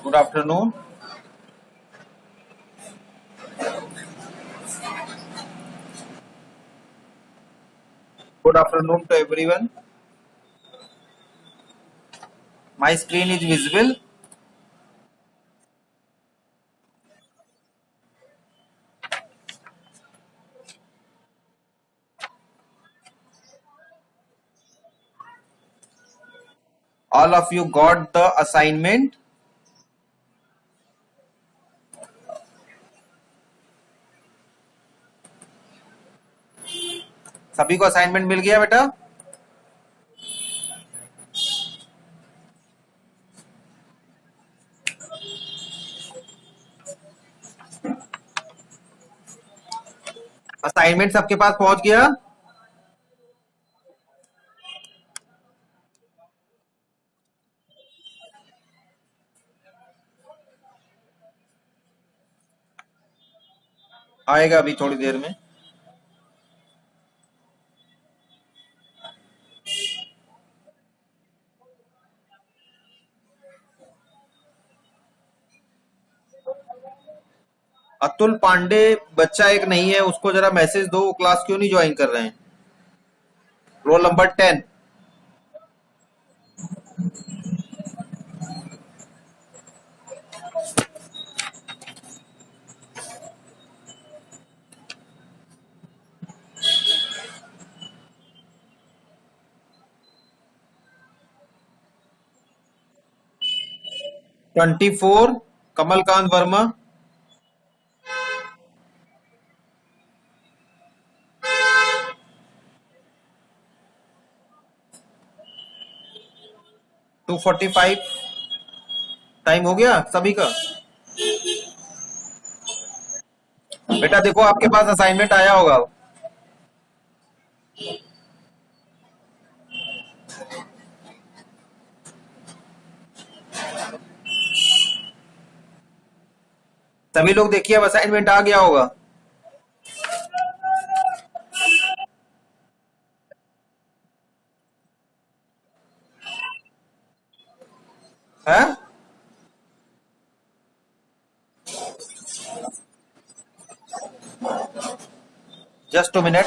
Good afternoon. Good afternoon to everyone. My screen is visible. All of you got the assignment. सभी को assignment मिल गया बेटा? Assignment सबके पास पहुंच गया? आएगा अभी थोड़ी देर में. अतुल पांडे बच्चा एक नहीं है, उसको जरा मैसेज दो. वो क्लास क्यों नहीं ज्वाइन कर रहे हैं? Roll number 10. ₹24 Kamalkant Verma. ₹245 time हो गया सभी का. बेटा देखो आपके पास असाइनमेंट आया होगा. सभी लोग देखिए, अब असाइनमेंट आ गया होगा. है? Just 2 minute.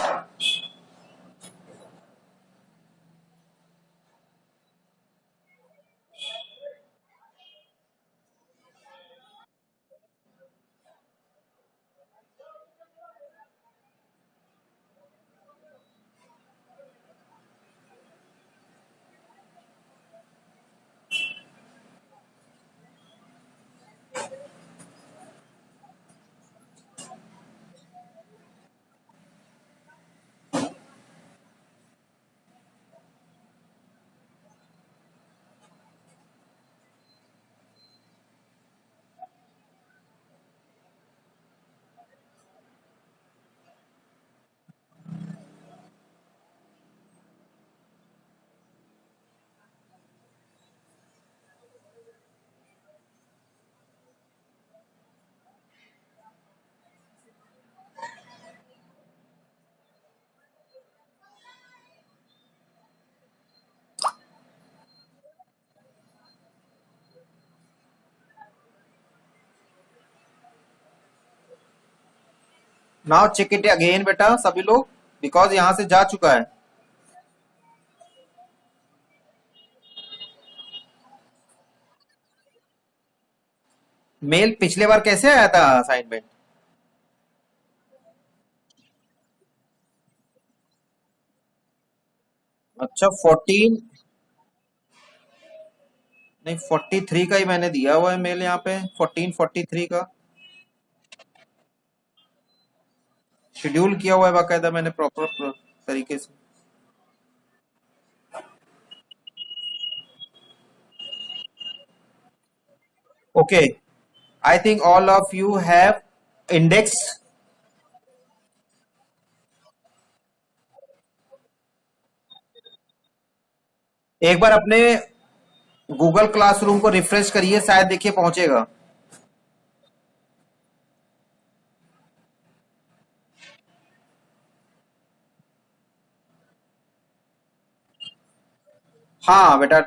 Now check it again बेटा सभी लोग, बिकॉज यहां से जा चुका है. मेल पिछले बार कैसे आया था असाइनमेंट? अच्छा 14 नहीं 43 का ही मैंने दिया हुआ है मेल यहाँ पे. 1443 का शेड्यूल किया हुआ है बाकायदा मैंने प्रॉपर तरीके से. Okay, I think all of you have index. एक बार अपने गूगल क्लासरूम को रिफ्रेश करिए, शायद देखिए पहुंचेगा. हाँ बेटा,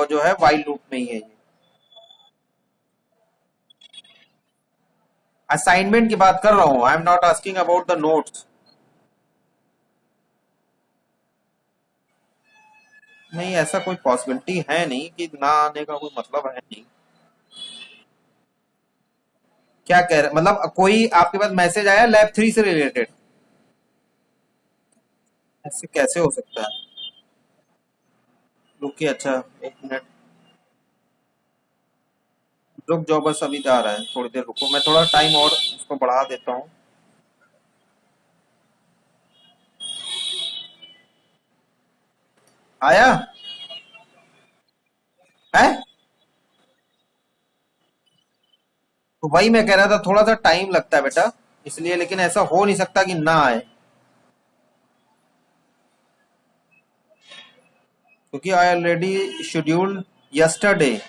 जो है वाइल लूप में ही है ये. असाइनमेंट की बात कर रहा हूं, I am not asking about the notes. नहीं, ऐसा कोई पॉसिबिलिटी है नहीं कि ना आने का कोई मतलब है नहीं। क्या कह रहे, मतलब कोई आपके पास मैसेज आया लैब 3 से रिलेटेड? ऐसे कैसे हो सकता है? रुकिए, अच्छा, 1 मिनट रुक जाओ, बस अभी आ रहा है, थोड़ी देर रुको, मैं थोड़ा टाइम और उसको बढ़ा देता हूँ। आया है? तो वही मैं कह रहा था, थोड़ा सा टाइम लगता है बेटा, इसलिए, लेकिन ऐसा हो नहीं सकता कि ना आए, क्योंकि आई ऑलरेडी शेड्यूल्ड यस्टरडे।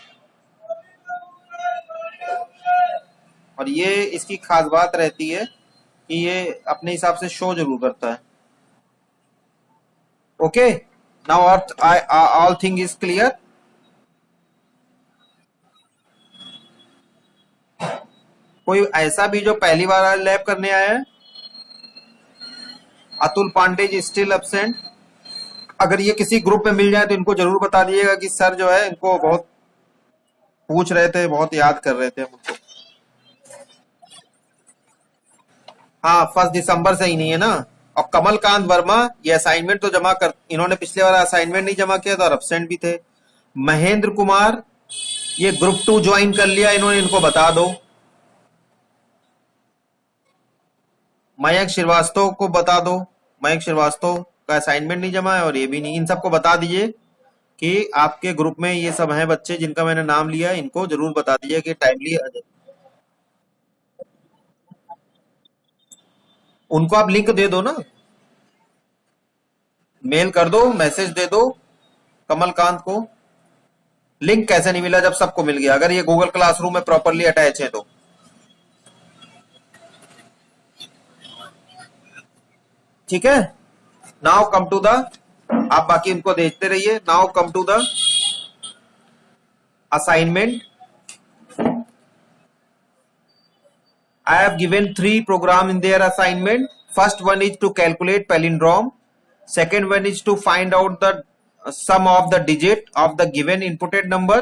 और ये इसकी खास बात रहती है कि ये अपने हिसाब से शो जरूर करता है। Okay, now earth I all thing is clear. कोई ऐसा भी जो पहली बार लैब करने आया है? Atul Pandey ji still absent. अगर ये किसी ग्रुप में मिल जाए तो इनको जरूर बता दीजिएगा कि सर जो है इनको बहुत पूछ रहे थे, बहुत याद कर रहे थे हम उनको। हाँ, 1 दिसंबर से ही नहीं है ना। और कमलकांत वर्मा, ये असाइनमेंट तो जमा कर, इन्होंने पिछले बार असाइनमेंट नहीं जमा किया था और एब्सेंट भी थे। महेंद्र कुमार, ये ग्रुप 2 ज्वाइन कर लिया इन्होंने, इनको बता दो। मयंक श्रीवास्तव को बता दो, मयंक श्रीवास्तव का असाइनमेंट नहीं जमा है और ये भी नहीं। इन सबको बता दीजिए कि आपके ग्रुप में ये सब हैं बच्चे जिनका मैंने नाम लिया, इनको जरूर बता दीजिए कि टाइमली आ जाए। उनको आप लिंक दे दो ना, मेल कर दो, मैसेज दे दो कमलकांत को। लिंक कैसे नहीं मिला जब सबको मिल गया, अगर ये गूगल क्लासरूम में प्रॉपरली अटैच है तो? ठीक है, नाउ कम टू द, आप बाकी इनको देखते रहिए। Now come to the assignment. I have given 3 programs in their assignment. First one is to calculate palindrome. Second one is to find out the sum of the digit of the given inputted number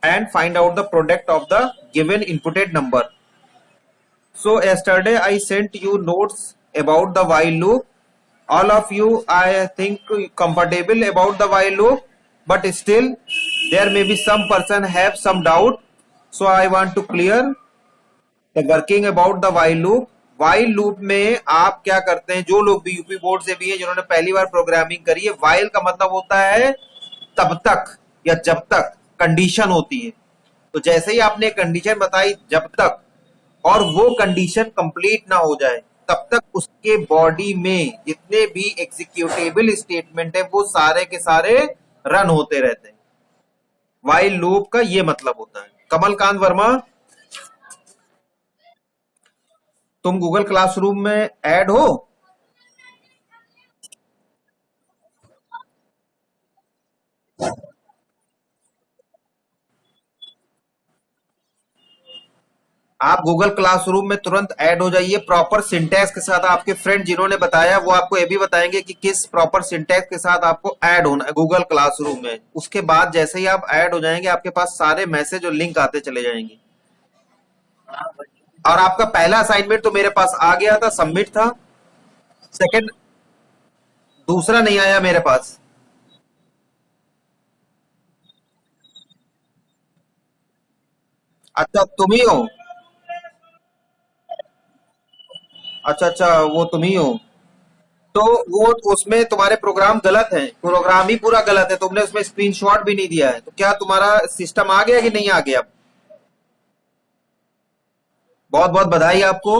and find out the product of the given inputted number. So yesterday I sent you notes about the while loop. All of you, I think, comfortable about the while loop, but still there may be some person have some doubt. So I want to clear working about the while loop. While loop में आप क्या करते हैं, जो लोग भी UP board से भी है, जिन्होंने पहली बार प्रोग्रामिंग करी है, वाइल का मतलब होता है तब तक या जब तक कंडीशन होती है। तो जैसे ही आपने कंडीशन बताई जब तक, और वो कंडीशन कंप्लीट ना हो जाए तब तक उसके बॉडी में जितने भी एग्जीक्यूटेबल स्टेटमेंट है वो सारे के सारे रन होते रहते हैं। वाइल लूप का ये मतलब होता है। कमलकांत वर्मा, तुम गूगल क्लासरूम में ऐड हो? आप गूगल क्लासरूम में तुरंत ऐड हो जाइए प्रॉपर सिंटैक्स के साथ। आपके फ्रेंड जिन्होंने बताया वो आपको ये भी बताएंगे कि किस प्रॉपर सिंटैक्स के साथ आपको ऐड होना है गूगल क्लासरूम में। उसके बाद जैसे ही आप ऐड हो जाएंगे आपके पास सारे मैसेज और लिंक आते चले जाएंगे। और आपका पहला असाइनमेंट तो मेरे पास आ गया था, सबमिट था। सेकंड, दूसरा नहीं आया मेरे पास। अच्छा, तुम ही हो? अच्छा अच्छा, वो तुम ही हो। तो वो उसमें तुम्हारे प्रोग्राम गलत है, प्रोग्राम ही पूरा गलत है, तुमने उसमें स्क्रीनशॉट भी नहीं दिया है। तो क्या तुम्हारा सिस्टम आ गया कि नहीं आ गया? बहुत बहुत बधाई आपको।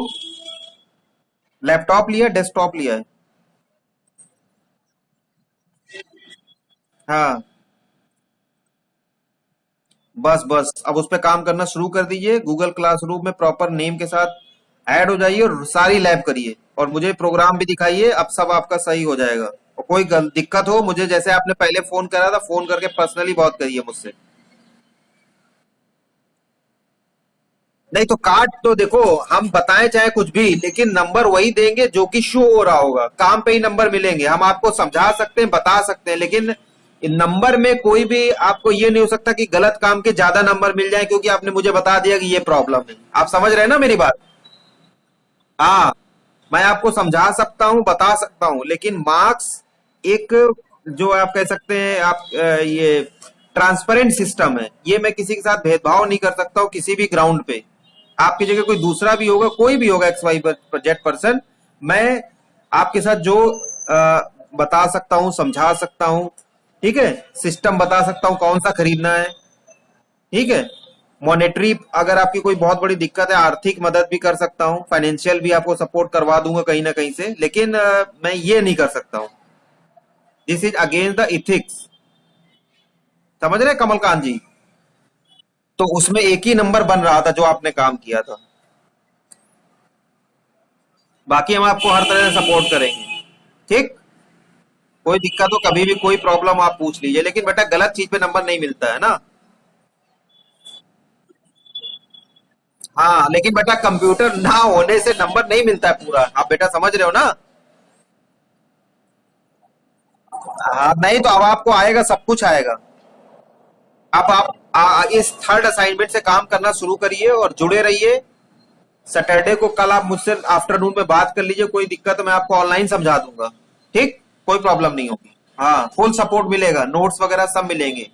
लैपटॉप लिया, डेस्कटॉप लिया है? हाँ, बस बस अब उस पर काम करना शुरू कर दीजिए। गूगल क्लासरूम में प्रॉपर नेम के साथ ऐड हो जाइए और सारी लैब करिए और मुझे प्रोग्राम भी दिखाइए। अब सब आपका सही हो जाएगा। और कोई दिक्कत हो मुझे, जैसे आपने पहले फोन करा था, फोन करके पर्सनली बात करिए मुझसे। नहीं तो काट तो देखो, हम बताएं चाहे कुछ भी, लेकिन नंबर वही देंगे जो कि शो हो रहा होगा, काम पे ही नंबर मिलेंगे। हम आपको समझा सकते हैं, बता सकते हैं, लेकिन नंबर में कोई भी आपको ये नहीं हो सकता कि गलत काम के ज्यादा नंबर मिल जाए क्योंकि आपने मुझे बता दिया कि ये प्रॉब्लम है। आप समझ रहे हैं ना मेरी बात? हाँ, मैं आपको समझा सकता हूँ, बता सकता हूँ, लेकिन मार्क्स एक, जो आप कह सकते हैं आप ये ट्रांसपेरेंट सिस्टम है, ये मैं किसी के साथ भेदभाव नहीं कर सकता हूँ किसी भी ग्राउंड पे। आपकी जगह कोई दूसरा भी होगा, कोई भी होगा, एक्स वाई जेड पर्सन, मैं आपके साथ जो बता सकता हूँ, समझा सकता हूँ, ठीक है, सिस्टम बता सकता हूँ कौन सा खरीदना है, ठीक है, मॉनेटरी अगर आपकी कोई बहुत बड़ी दिक्कत है, आर्थिक मदद भी कर सकता हूँ, फाइनेंशियल भी आपको सपोर्ट करवा दूंगा कहीं ना कहीं से, लेकिन मैं ये नहीं कर सकता हूँ। This is against the ethics. समझ रहे हैं कमलकांत जी? तो उसमें एक ही नंबर बन रहा था जो आपने काम किया था। बाकी हम आपको हर तरह से सपोर्ट करेंगे, ठीक। कोई दिक्कत हो, कभी भी कोई प्रॉब्लम आप पूछ लीजिए, लेकिन बेटा गलत चीज पे नंबर नहीं मिलता है ना। हाँ, लेकिन बेटा कंप्यूटर ना होने से नंबर नहीं मिलता है पूरा, आप बेटा समझ रहे हो ना? हाँ, नहीं तो अब आपको आएगा, सब कुछ आएगा। अब आप इस थर्ड असाइनमेंट से काम करना शुरू करिए और जुड़े रहिए। सैटरडे को कल आप मुझसे आफ्टरनून में बात कर लीजिए, कोई दिक्कत है मैं आपको ऑनलाइन समझा दूंगा, ठीक, कोई प्रॉब्लम नहीं होगी। हाँ, फुल सपोर्ट मिलेगा, नोट्स वगैरह सब मिलेंगे।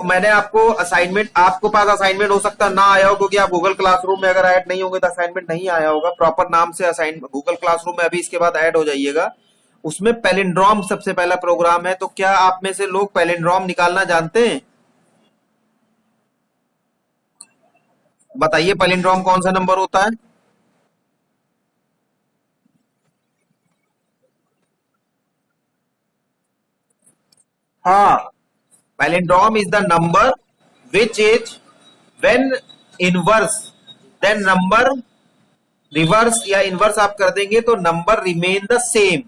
मैंने आपको असाइनमेंट, आपको पास असाइनमेंट हो सकता है ना आया हो क्योंकि आप गूगल क्लासरूम में अगर ऐड नहीं होंगे तो असाइनमेंट नहीं आया होगा प्रॉपर नाम से। असाइन गूगल क्लासरूम में अभी इसके बाद ऐड हो जाइएगा। उसमें पैलिंड्रोम सबसे पहला प्रोग्राम है, तो क्या आप में से लोग पैलिंड्रोम निकालना जानते हैं? बताइए पैलिंड्रोम कौन सा नंबर होता है? हाँ, palindrome is the number which is when inverse, then number reverse या इनवर्स आप कर देंगे तो number remain the same,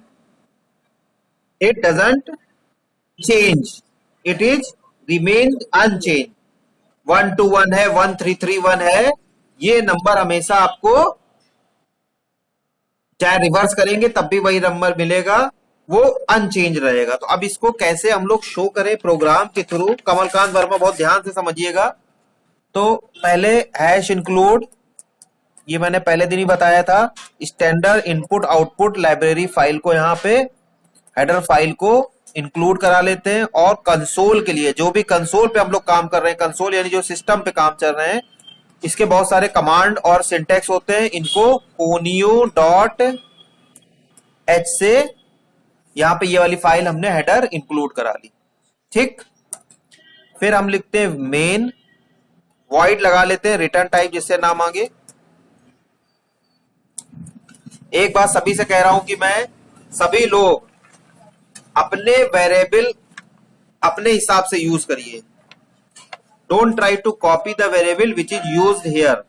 it doesn't change, it is remain unchanged. 121 है, 1331 है, ये नंबर हमेशा आपको, चाहे रिवर्स करेंगे तब भी वही नंबर मिलेगा, वो अनचेंज रहेगा। तो अब इसको कैसे हम लोग शो करें प्रोग्राम के थ्रू, कमलकांत वर्मा बहुत ध्यान से समझिएगा। तो पहले हैश इंक्लूड, ये मैंने पहले दिन ही बताया था, standard input output library file को यहाँ पे, हेडर फाइल को इंक्लूड करा लेते हैं। और कंसोल के लिए, जो भी कंसोल पे हम लोग काम कर रहे हैं, कंसोल यानी जो सिस्टम पे काम चल रहे हैं, इसके बहुत सारे कमांड और सिंटेक्स होते हैं, इनको कोनियो डॉट एच से यहाँ पे ये वाली फाइल हमने हेडर इंक्लूड करा ली, ठीक। फिर हम लिखते हैं मेन, वॉइड लगा लेते हैं, रिटर्न टाइप जिससे ना मांगे। एक बात सभी से कह रहा हूं कि मैं, सभी लोग अपने वेरिएबल अपने हिसाब से यूज करिए। Don't try to copy the variable which is used here,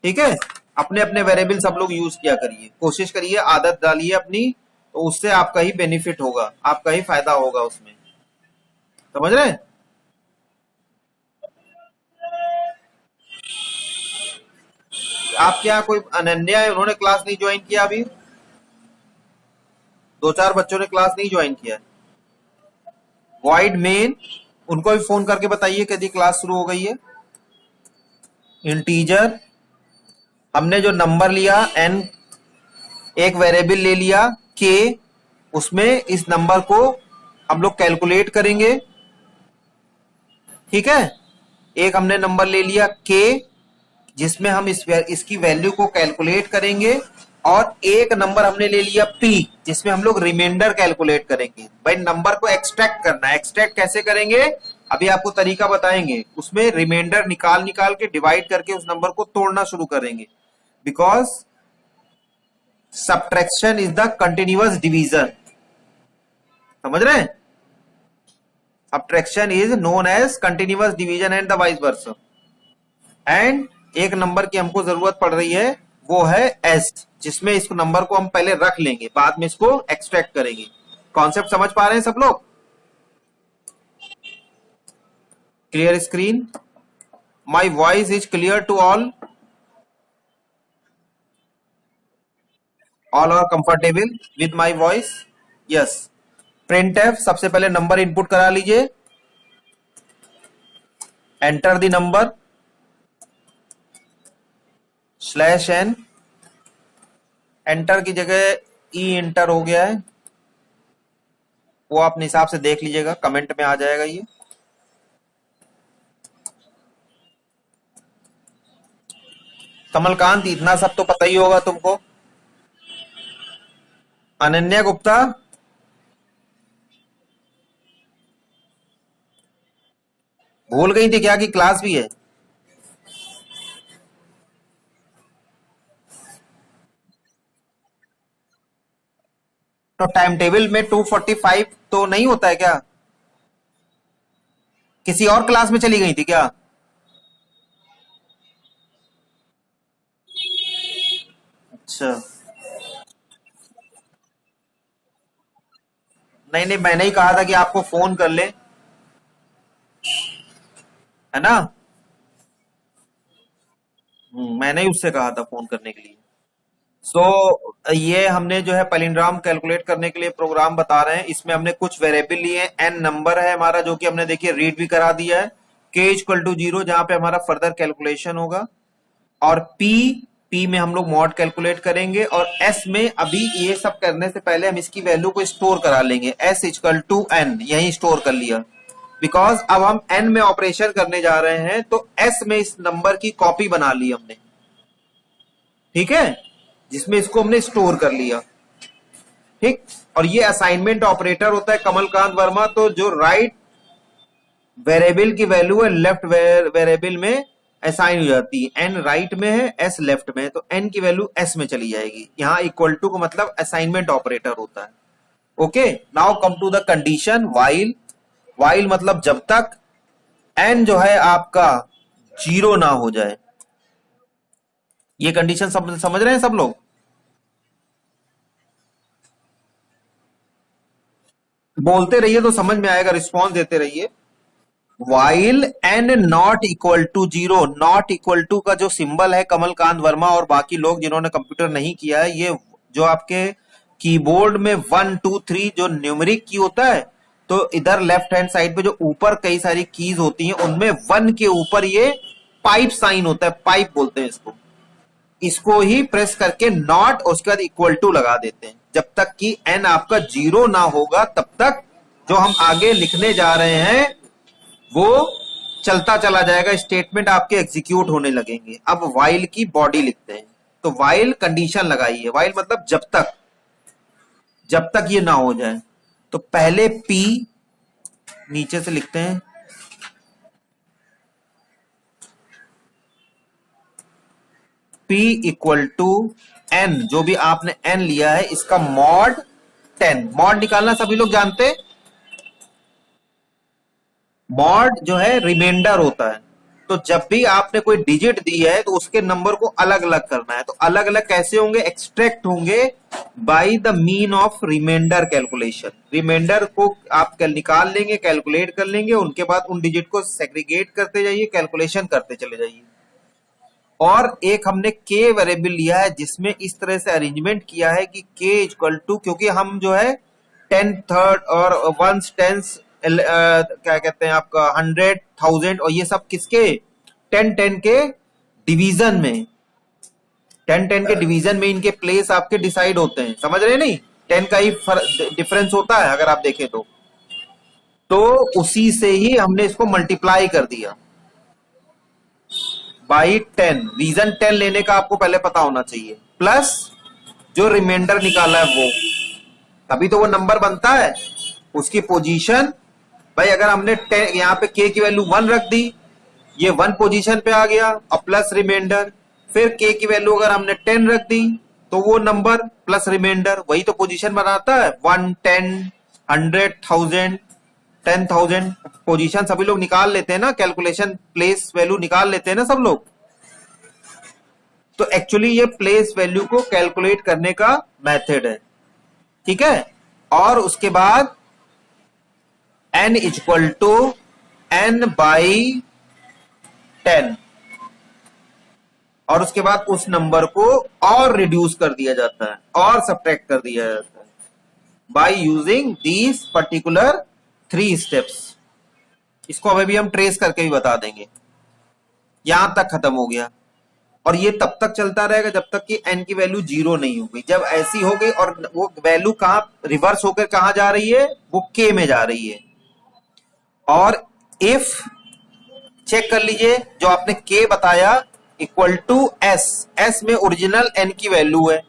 ठीक है। अपने अपने वेरिएबल सब लोग यूज किया करिए, कोशिश करिए, आदत डालिए अपनी, तो उससे आपका ही बेनिफिट होगा, आपका ही फायदा होगा उसमें। समझ रहे हैं? आपके यहाँ कोई अनन्या है, उन्होंने क्लास नहीं ज्वाइन किया अभी? दो चार बच्चों ने क्लास नहीं ज्वाइन किया। वॉइड मेन, उनको भी फोन करके बताइए कि यदि क्लास शुरू हो गई है। इंटीजर, हमने जो नंबर लिया n, एक वेरिएबल ले लिया k, उसमें इस नंबर को हम लोग कैलकुलेट करेंगे, ठीक है। एक हमने नंबर ले लिया k, जिसमें हम इसकी वैल्यू को कैलकुलेट करेंगे, और एक नंबर हमने ले लिया p, जिसमें हम लोग रिमाइंडर कैलकुलेट करेंगे। भाई नंबर को एक्सट्रैक्ट करना है, एक्सट्रैक्ट कैसे करेंगे अभी आपको तरीका बताएंगे। उसमें रिमाइंडर निकाल निकाल के डिवाइड करके उस नंबर को तोड़ना शुरू करेंगे, because subtraction is the continuous division. समझ रहे हैं? Subtraction is known as continuous division and the vice versa. And एक नंबर की हमको जरूरत पड़ रही है, वो है एस, जिसमें इस नंबर को हम पहले रख लेंगे, बाद में इसको एक्सट्रैक्ट करेंगे। कॉन्सेप्ट समझ पा रहे हैं सब लोग? Clear screen? My voice is clear to all are comfortable with my voice? Yes. Printf सबसे पहले नंबर इनपुट करा लीजिए, enter the number /n, enter की जगह ई एंटर हो गया है, वो अपने हिसाब से देख लीजिएगा, कमेंट में आ जाएगा ये। कमलकांत इतना सब तो पता ही होगा तुमको। अनन्या गुप्ता, भूल गई थी क्या कि क्लास भी है? तो टाइम टेबल में 2:45 तो नहीं होता है क्या? किसी और क्लास में चली गई थी क्या? अच्छा, नहीं नहीं, मैंने ही कहा था कि आपको फोन कर ले, है ना? मैंने ही उससे कहा था फोन करने के लिए। ये हमने जो है पैलिंड्रोम कैलकुलेट करने के लिए प्रोग्राम बता रहे हैं। इसमें हमने कुछ वेरिएबल लिए, एन नंबर है हमारा, जो कि हमने देखिए रीड भी करा दिया है। के इक्वल टू 0 जहां पे हमारा फर्दर कैलकुलेशन होगा, और पी में हम लोग मॉड कैलकुलेट करेंगे, और एस में अभी ये सब करने से पहले हम इसकी वैल्यू को स्टोर करा लेंगे। एस इक्वल टू एन यही स्टोर कर लिया, बिकॉज अब हम एन में ऑपरेशन करने जा रहे हैं, तो एस में इस नंबर की कॉपी बना ली हमने, ठीक है, जिसमें इसको हमने स्टोर कर लिया, ठीक। और ये असाइनमेंट ऑपरेटर होता है कमलकांत वर्मा। तो जो राइट वेरिएबल की वैल्यू है लेफ्ट वेरिएबल में असाइन हो जाती है। एन राइट में है, एस लेफ्ट में है, तो एन की वैल्यू एस में चली जाएगी। यहां इक्वल टू का मतलब असाइनमेंट ऑपरेटर होता है। Okay, now come to the condition while. While मतलब जब तक एन जो है आपका 0 ना हो जाए। ये कंडीशन समझ रहे हैं सब लोग? बोलते रहिए तो समझ में आएगा, रिस्पॉन्स देते रहिए। While N not equal to 0, not equal to का जो सिंबल है कमलकांत वर्मा और बाकी लोग जिन्होंने कंप्यूटर नहीं किया है, ये जो आपके कीबोर्ड में 1 2 3 जो न्यूमेरिक की होता है, तो इधर लेफ्ट हैंड साइड पे जो ऊपर कई सारी कीज होती हैं, उनमें 1 के ऊपर ये पाइप साइन होता है, पाइप बोलते हैं इसको। इसको ही प्रेस करके नॉट और उसके बाद इक्वल टू लगा देते हैं। जब तक कि एन आपका 0 ना होगा तब तक जो हम आगे लिखने जा रहे हैं वो चलता चला जाएगा, स्टेटमेंट आपके एग्जीक्यूट होने लगेंगे। अब वाइल की बॉडी लिखते हैं, तो वाइल कंडीशन लगाई है। वाइल मतलब जब तक ये ना हो जाए। तो पहले पी नीचे से लिखते हैं, P इक्वल टू एन, जो भी आपने एन लिया है इसका मॉड 10। मॉड निकालना सभी लोग जानते हैं। मॉड जो है रिमाइंडर होता है। तो जब भी आपने कोई डिजिट दी है तो उसके नंबर को अलग अलग करना है। तो अलग अलग कैसे होंगे? एक्सट्रैक्ट होंगे by the mean of reminder calculation. Reminder को आप निकाल लेंगे, कैलकुलेट कर लेंगे, उनके बाद उन डिजिट को सेग्रीगेट करते जाइए, कैलकुलेशन करते चले जाइए। और एक हमने के वेरिएबल लिया है जिसमें इस तरह से अरेंजमेंट किया है कि के इक्वल टू, क्योंकि हम जो है 10 थर्ड और 1 टेंस क्या कहते हैं आपका 100 1000 और ये सब किसके 10 के डिवीजन में, 10 के डिवीजन में इनके प्लेस आपके डिसाइड होते हैं। समझ रहे हैं? नहीं, 10 का ही डिफरेंस होता है अगर आप देखें तो उसी से ही हमने इसको मल्टीप्लाई कर दिया बाई 10। रीजन 10 लेने का आपको पहले पता होना चाहिए, प्लस जो रिमाइंडर निकाला है वो, तभी तो वो नंबर बनता है। उसकी पोजीशन, भाई अगर हमने 10 यहाँ पे के की वैल्यू 1 रख दी, ये 1 पोजीशन पे आ गया, और प्लस रिमाइंडर। फिर के की वैल्यू अगर हमने 10 रख दी तो वो नंबर प्लस रिमाइंडर, वही तो पोजीशन बनाता है। 1 10 100 1000 10,000 पोजीशन सभी लोग निकाल लेते हैं ना, कैलकुलेशन प्लेस वैल्यू निकाल लेते हैं ना सब लोग। तो एक्चुअली ये प्लेस वैल्यू को कैलकुलेट करने का मेथड है, ठीक है। और उसके बाद n equal to n by 10, और उसके बाद उस नंबर को और रिड्यूस कर दिया जाता है और सब्ट्रैक्ट कर दिया जाता है by using these particular 3 steps. इसको अभी भी हम ट्रेस करके भी बता देंगे। यहां तक खत्म हो गया और ये तब तक चलता रहेगा जब तक कि n की वैल्यू 0 नहीं होगी। जब ऐसी हो गई और वो वैल्यू कहां रिवर्स होकर कहां जा रही है, वो k में जा रही है। और इफ चेक कर लीजिए जो आपने k बताया इक्वल टू s, s में ओरिजिनल n की वैल्यू है।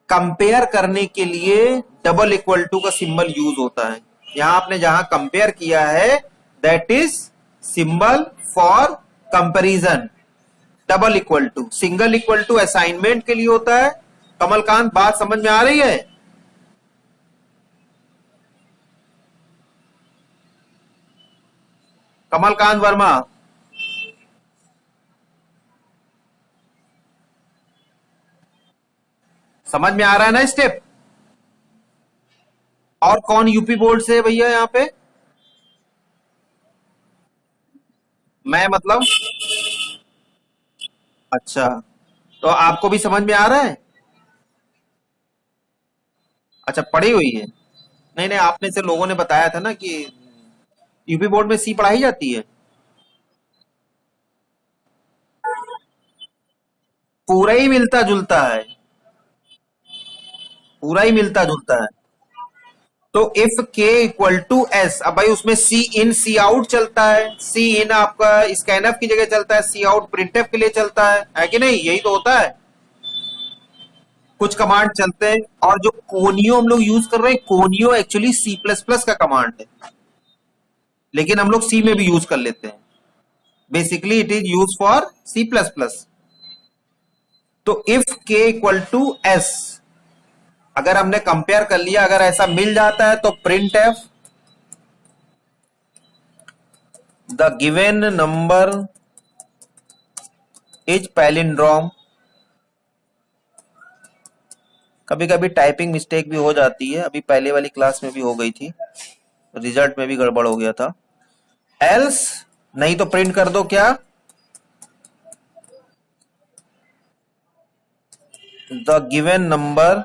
कंपेयर करने के लिए डबल इक्वल टू का सिंबल यूज होता है। यहां आपने जहां कंपेयर किया है that is symbol for comparison. Double equal to, single equal to assignment के लिए होता है। कमलकांत बात समझ में आ रही है? कमलकांत वर्मा, समझ में आ रहा है ना स्टेप? और कौन यूपी बोर्ड से है भैया यहां पे? मैं मतलब, अच्छा, तो आपको भी समझ में आ रहा है? अच्छा, पढ़ी हुई है। नहीं नहीं, आपने से लोगों ने बताया था ना कि यूपी बोर्ड में सी पढ़ाई जाती है। पूरा ही मिलता जुलता है, पूरा ही मिलता जुलता है। तो if k equal to S, अब भाई उसमें सी इन सी आउट चलता है। सी इन आपका स्कैनफ की जगह चलता है, सी आउट प्रिंटफ के लिए चलता है कि नहीं? यही तो होता है। कुछ कमांड चलते हैं और जो कोनियो हम लोग यूज कर रहे हैं, कोनियो एक्चुअली सी प्लस प्लस का कमांड है, लेकिन हम लोग सी में भी यूज कर लेते हैं। Basically it is use for C plus plus. तो if k equal to S, अगर हमने कंपेयर कर लिया, अगर ऐसा मिल जाता है तो print F the given number is palindrome. कभी कभी टाइपिंग मिस्टेक भी हो जाती है, अभी पहले वाली क्लास में भी हो गई थी, रिजल्ट में भी गड़बड़ हो गया था। एल्स, नहीं तो प्रिंट कर दो क्या, the given number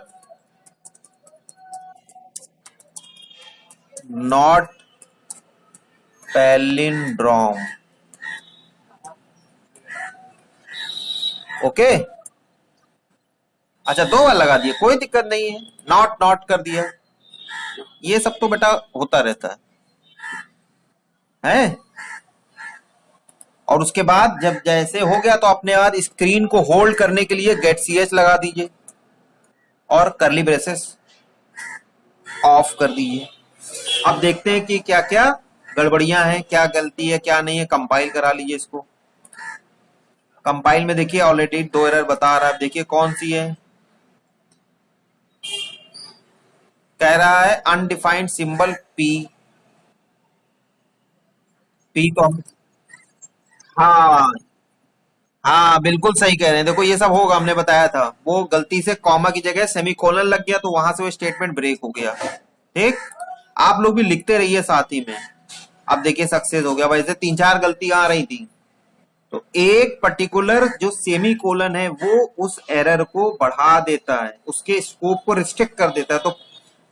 not palindrome. Okay, अच्छा, 2 बार लगा दिए, कोई दिक्कत नहीं है, नॉट नॉट कर दिया। ये सब तो बेटा होता रहता है। और उसके बाद जब जैसे हो गया तो अपने बाद स्क्रीन को होल्ड करने के लिए गेट सी एच लगा दीजिए और करली ब्रेसेस ऑफ कर दीजिए। अब देखते हैं कि क्या क्या गड़बड़ियां हैं, क्या गलती है, क्या नहीं है। कंपाइल करा लीजिए इसको। कंपाइल में देखिए ऑलरेडी 2 एरर बता रहा है। देखिए कौन सी है, कह रहा है अनडिफाइंड सिंबल पी। पी को, हाँ हाँ, बिल्कुल सही कह रहे हैं। देखो ये सब होगा, हमने बताया था। वो गलती से कॉमा की जगह सेमीकोलन लग गया तो वहां से वो स्टेटमेंट ब्रेक हो गया। ठीक, आप लोग भी लिखते रहिए साथ ही में। अब देखिए सक्सेस हो गया। वैसे 3-4 गलतियां आ रही थी, तो एक पर्टिकुलर जो सेमी कोलन है वो उस एरर को बढ़ा देता है, उसके स्कोप को रिस्ट्रिक्ट कर देता है। तो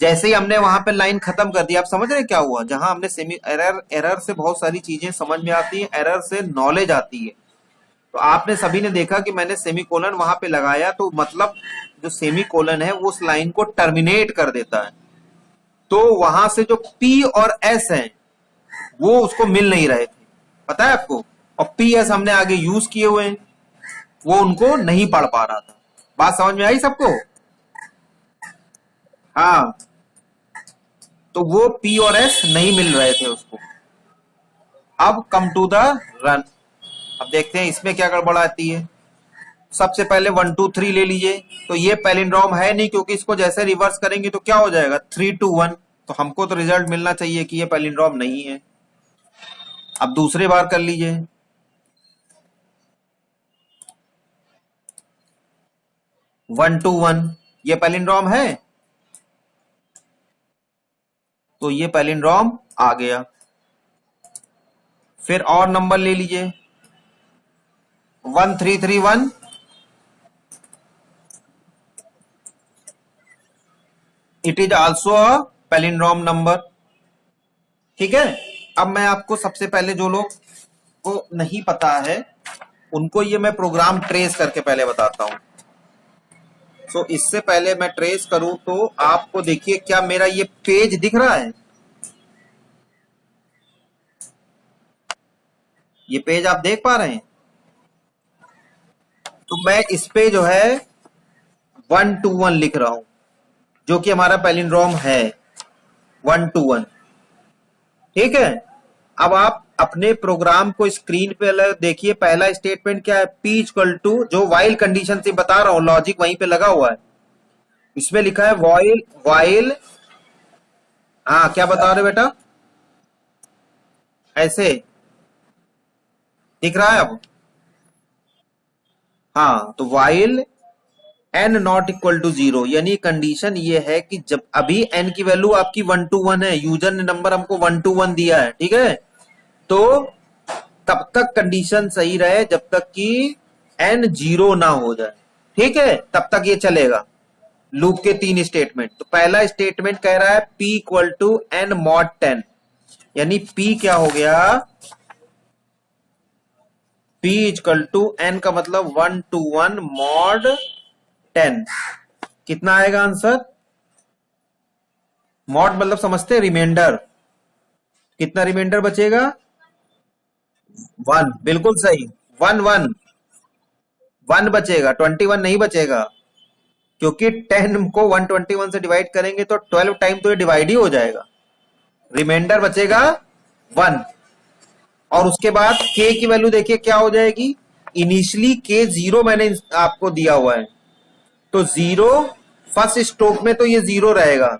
जैसे ही हमने वहां पे लाइन खत्म कर दी, आप समझ रहे हैं क्या हुआ? जहां हमने सेमी एरर, एरर से बहुत सारी चीजें समझ में आती है, एरर से नॉलेज आती है। तो आपने सभी ने देखा कि मैंने सेमी कोलन वहां पे लगाया, तो मतलब जो सेमी कोलन है वो उस लाइन को टर्मिनेट कर देता है। तो वहां से जो पी और एस है वो उसको मिल नहीं रहे थे, पता है आपको। और पी एस हमने आगे यूज किए हुए हैं, वो उनको नहीं पढ़ पा रहा था। बात समझ में आई सबको? हाँ, तो वो पी और एस नहीं मिल रहे थे उसको। अब कम टू द रन। अब देखते हैं इसमें क्या गड़बड़ आती है। सबसे पहले 1 2 3 ले लीजिए। तो ये पैलिंड्रोम है नहीं, क्योंकि इसको जैसे रिवर्स करेंगे तो क्या हो जाएगा, 3 2 1। तो हमको तो रिजल्ट मिलना चाहिए कि ये पैलिंड्रोम नहीं है। अब दूसरी बार कर लीजिए। 1 2 1, ये पैलिंड्रोम है, तो ये पैलिंड्रोम आ गया। फिर और नंबर ले लीजिए, 1331, it is also a palindrome number. ठीक है, अब मैं आपको सबसे पहले जो लोग को नहीं पता है उनको ये मैं प्रोग्राम ट्रेस करके पहले बताता हूं। सो इससे पहले मैं ट्रेस करूं तो आपको देखिए, क्या मेरा ये पेज दिख रहा है? ये पेज आप देख पा रहे हैं? तो मैं इस पे जो है 121 लिख रहा हूं, जो कि हमारा पैलिंड्रोम है 121। ठीक है, अब आप अपने प्रोग्राम को स्क्रीन पे अलग देखिए। पहला स्टेटमेंट क्या है? P इक्वल टू, जो वाइल कंडीशन से बता रहा हूं, लॉजिक वहीं पे लगा हुआ है। इसमें लिखा है वाइल। हाँ, क्या बता रहे बेटा? ऐसे दिख रहा है अब? हाँ, तो while n not equal to 0, यानी कंडीशन ये है कि जब अभी n की वैल्यू आपकी 1 to 1 है, यूजर ने नंबर हमको 1 to 1 दिया है, ठीक है, तो तब तक कंडीशन सही रहे जब तक कि n 0 ना हो जाए। ठीक है, तब तक ये चलेगा लूप के 3 स्टेटमेंट। तो पहला स्टेटमेंट कह रहा है p equal to n mod 10, यानी p क्या हो गया? p इक्वल टू n का मतलब 1 to 1 mod 10। कितना आएगा आंसर? मॉड मतलब समझते हैं, रिमाइंडर। कितना रिमाइंडर बचेगा? 1, बिल्कुल सही। 1 बचेगा, 21 नहीं बचेगा, क्योंकि 10 को 121 से डिवाइड करेंगे तो 12 टाइम तो ये डिवाइड ही हो जाएगा। रिमाइंडर बचेगा 1। और उसके बाद k की वैल्यू देखिए क्या हो जाएगी। इनिशियली k 0 मैंने आपको दिया हुआ है, तो 0 फर्स्ट स्ट्रोक में तो ये 0 रहेगा,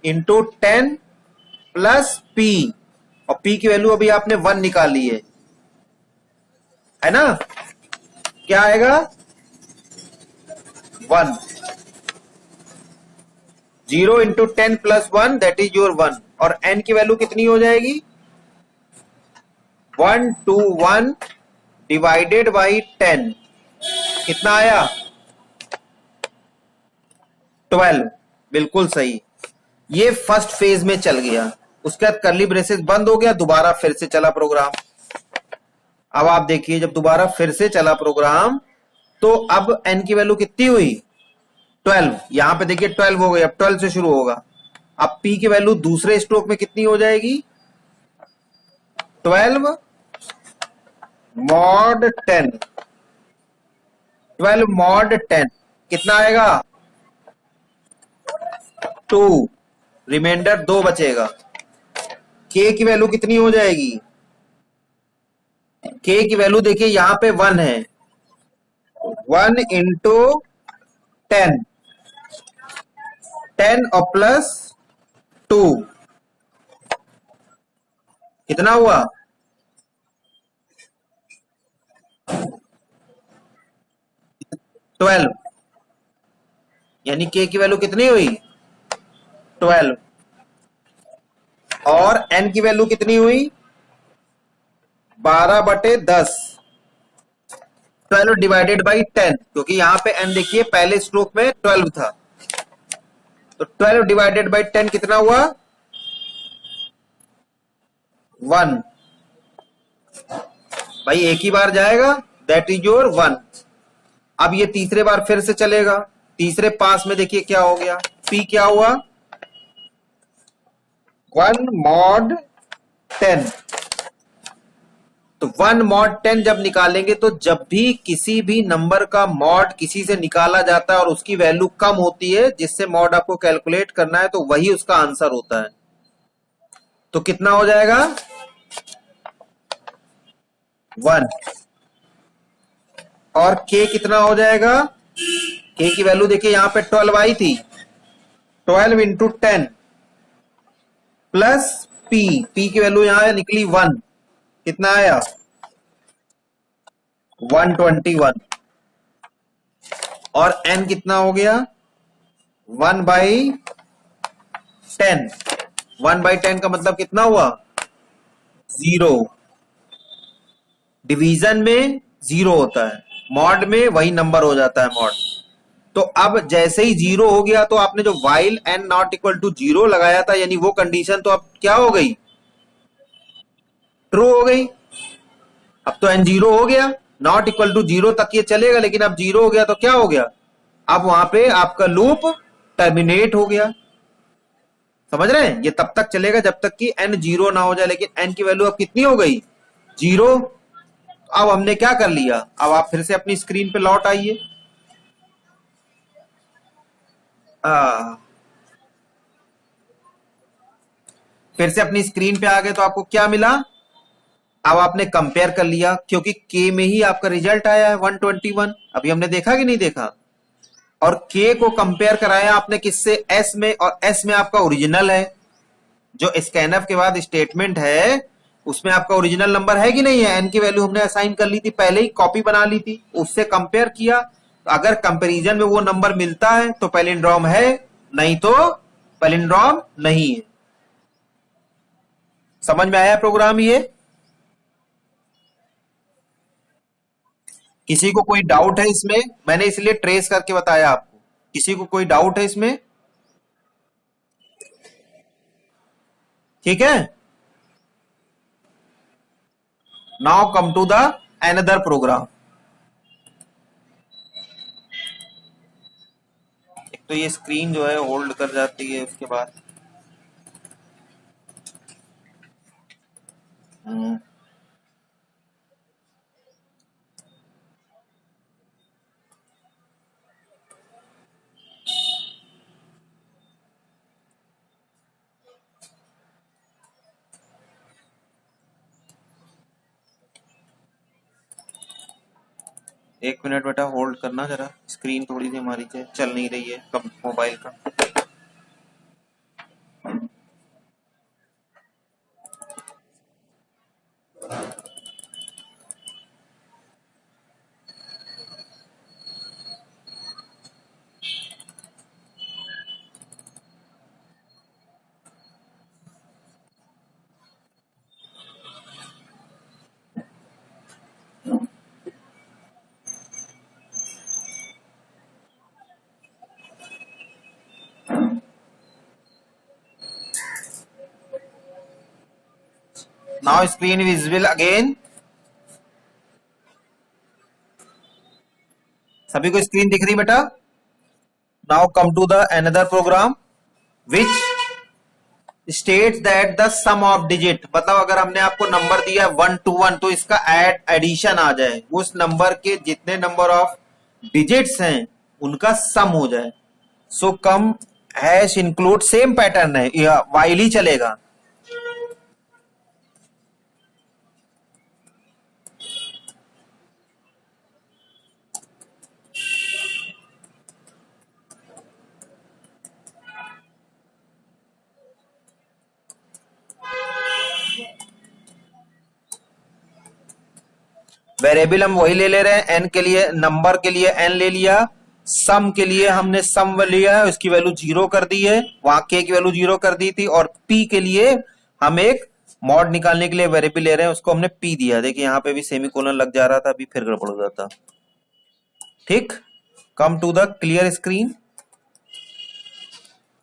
इंटू 10 प्लस p, और p की वैल्यू अभी आपने 1 निकाली है ना? क्या आएगा? 1। 0 into 10 plus 1, that is your 1। और n की वैल्यू कितनी हो जाएगी? 1 to 1 डिवाइडेड बाई 10। कितना आया? 12, बिल्कुल सही। ये फर्स्ट फेज में चल गया, उसके बाद कर्ली ब्रेसेस बंद हो गया, दोबारा फिर से चला प्रोग्राम। अब आप देखिए, जब दोबारा फिर से चला प्रोग्राम तो अब n की वैल्यू कितनी हुई? 12। यहां पे देखिए 12 हो गई, अब 12 से शुरू होगा। अब p की वैल्यू दूसरे स्ट्रोक में कितनी हो जाएगी? 12 mod 10। 12 mod 10 कितना आएगा? 2। रिमाइंडर 2 बचेगा। k की वैल्यू कितनी हो जाएगी? k की वैल्यू देखिए यहां पे 1 है, 1 इंटू 10, 10 और प्लस 2 कितना हुआ? 12। यानी k की वैल्यू कितनी हुई? 12। और n की वैल्यू कितनी हुई? 12/10। 12 डिवाइडेड बाई 10, क्योंकि यहां पे n देखिए पहले स्ट्रोक में 12 था, तो 12 डिवाइडेड बाई 10 कितना हुआ? 1। भाई एक ही बार जाएगा, दैट इज योर 1। अब ये तीसरे बार फिर से चलेगा। तीसरे पास में देखिए क्या हो गया, p क्या हुआ? 1 mod 10। तो 1 mod 10 जब निकालेंगे, तो जब भी किसी भी नंबर का मॉड किसी से निकाला जाता है और उसकी वैल्यू कम होती है, जिससे मॉड आपको कैलकुलेट करना है, तो वही उसका आंसर होता है। तो कितना हो जाएगा? 1। और k कितना हो जाएगा? k की वैल्यू देखिए यहां पे 12 आई थी, 12 इंटू 10 प्लस p की वैल्यू यहां निकली 1। कितना आया? 121। और n कितना हो गया? 1/10। 1/10 का मतलब कितना हुआ? 0। डिवीजन में 0 होता है, मॉड में वही नंबर हो जाता है मॉड। तो अब जैसे ही 0 हो गया तो आपने जो while n not equal to 0 लगाया था, यानी वो कंडीशन तो अब क्या हो गई, ट्रू हो गई। अब तो n 0 हो गया, नॉट इक्वल टू 0 तक ये चलेगा, लेकिन अब 0 हो गया तो क्या हो गया, अब वहां पे आपका लूप टर्मिनेट हो गया। समझ रहे हैं, ये तब तक चलेगा जब तक कि n 0 ना हो जाए, लेकिन n की वैल्यू अब कितनी हो गई, 0। अब हमने क्या कर लिया, अब आप फिर से अपनी स्क्रीन पे लौट आइए। फिर से अपनी स्क्रीन पे आ गए तो आपको क्या मिला, अब आपने कंपेयर कर लिया, क्योंकि के में ही आपका रिजल्ट आया है 121, अभी हमने देखा कि नहीं देखा, और के को कंपेयर कराया आपने किससे, एस में, और एस में आपका ओरिजिनल है, जो स्कैनफ के बाद स्टेटमेंट है उसमें आपका ओरिजिनल नंबर है कि नहीं है, एन की वैल्यू हमने असाइन कर ली थी, पहले ही कॉपी बना ली थी, उससे कंपेयर किया, तो अगर कंपैरिजन में वो नंबर मिलता है तो पैलिंड्रोम है, नहीं तो पैलिंड्रोम नहीं है। समझ में आया प्रोग्राम ये? किसी को कोई डाउट है इसमें, मैंने इसलिए ट्रेस करके बताया आपको, किसी को कोई डाउट है इसमें? ठीक है, now come to the another program. एक तो ये स्क्रीन जो है होल्ड कर जाती है, उसके बाद एक मिनट बेटा होल्ड करना जरा, स्क्रीन थोड़ी सी हमारी चल नहीं रही है कम मोबाइल का। नाउ स्क्रीन विजिबल अगेन, सभी को स्क्रीन दिख रही बेटा? Now come to the another program which states that the sum of digit, मतलब अगर हमने आपको नंबर दिया 1 to 1 तो इसका एडिशन आ जाए, उस नंबर के जितने नंबर ऑफ डिजिट्स हैं उनका सम हो जाए। सो कम हैश इंक्लूड, सेम पैटर्न है, वाइल ही चलेगा। वेरिएबल हम वही ले ले रहे हैं, एन के लिए, नंबर के लिए एन ले लिया, सम के लिए हमने सम लिया है, उसकी वैल्यू 0 कर दी है, वहां के की वैल्यू 0 कर दी थी, और पी के लिए हम एक मॉड निकालने के लिए वेरिएबल ले रहे हैं, उसको हमने पी दिया। देखिए यहां पे भी सेमीकोलन लग जा रहा था, अभी फिर गड़बड़ हो जाता। ठीक, come to the clear screen.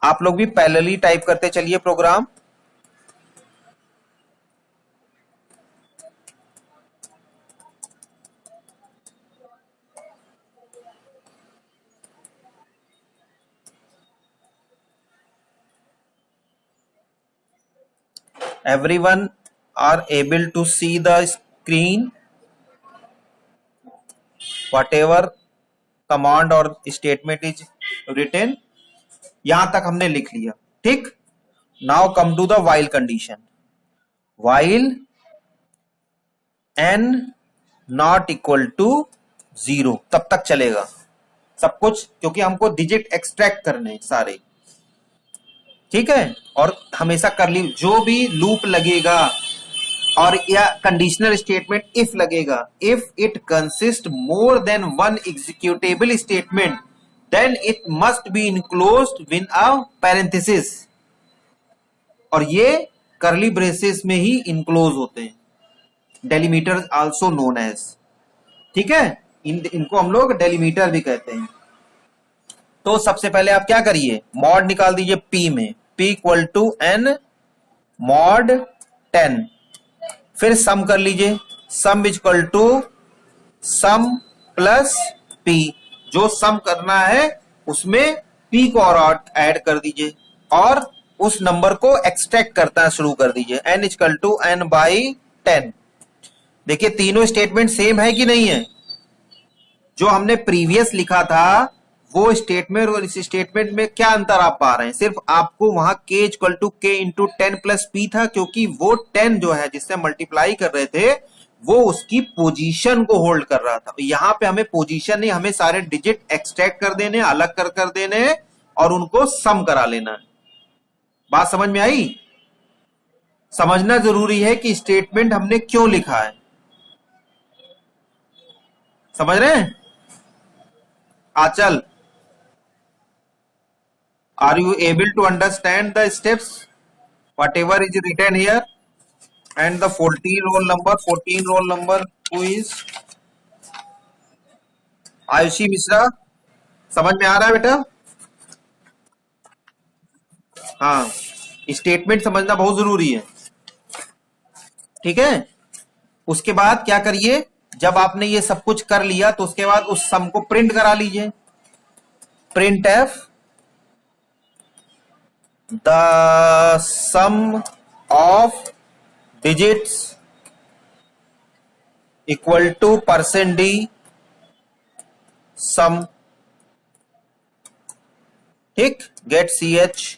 आप लोग भी पैरेलली टाइप करते चलिए program. Everyone are able to see the screen, whatever command or statement is written, यहां तक हमने लिख लिया। ठीक, now come to the while condition, while n not equal to 0 तब तक चलेगा सब कुछ, क्योंकि हमको डिजिट एक्सट्रैक्ट करने हैं सारे। ठीक है, और हमेशा कर ली, जो भी लूप लगेगा और या कंडीशनल स्टेटमेंट इफ लगेगा, if it consist more than one executable statement then it must be enclosed with a parenthesis, और ये करली ब्रेसेस में ही इनक्लोज होते हैं, डेलीमीटर आल्सो नोन एज। ठीक है, इनको हम लोग डेलीमीटर भी कहते हैं। तो सबसे पहले आप क्या करिए, मॉड निकाल दीजिए P में, P equal to N mod 10, फिर सम कर लीजिए, sum equal to sum plus P, जो सम करना है उसमें P को और ऐड कर दीजिए और उस नंबर को एक्सट्रैक्ट करना शुरू कर दीजिए, n equal to n by 10। देखिए तीनों स्टेटमेंट सेम है कि नहीं है, जो हमने प्रीवियस लिखा था वो स्टेटमेंट और इस स्टेटमेंट में क्या अंतर आप पा रहे हैं, सिर्फ आपको वहां k equal to k into 10 plus p था, क्योंकि वो 10 जो है जिससे मल्टीप्लाई कर रहे थे वो उसकी पोजीशन को होल्ड कर रहा था। यहां पे हमें पोजीशन नहीं, हमें सारे डिजिट एक्सट्रैक्ट कर देने, अलग कर देने और उनको सम करा लेना है। बात समझ में आई? समझना जरूरी है कि स्टेटमेंट हमने क्यों लिखा है, समझ रहे हैं? आचल, are you able to understand the steps whatever is written here? And the 14 roll number who is Ayushi Mishra, समझ में आ रहा है बेटा? हाँ, स्टेटमेंट समझना बहुत जरूरी है, ठीक है। उसके बाद क्या करिए, जब आपने ये सब कुछ कर लिया तो उसके बाद उस सम को प्रिंट करा लीजिए, printf the sum of digits equal to %d sum, ठीक, गेट ch।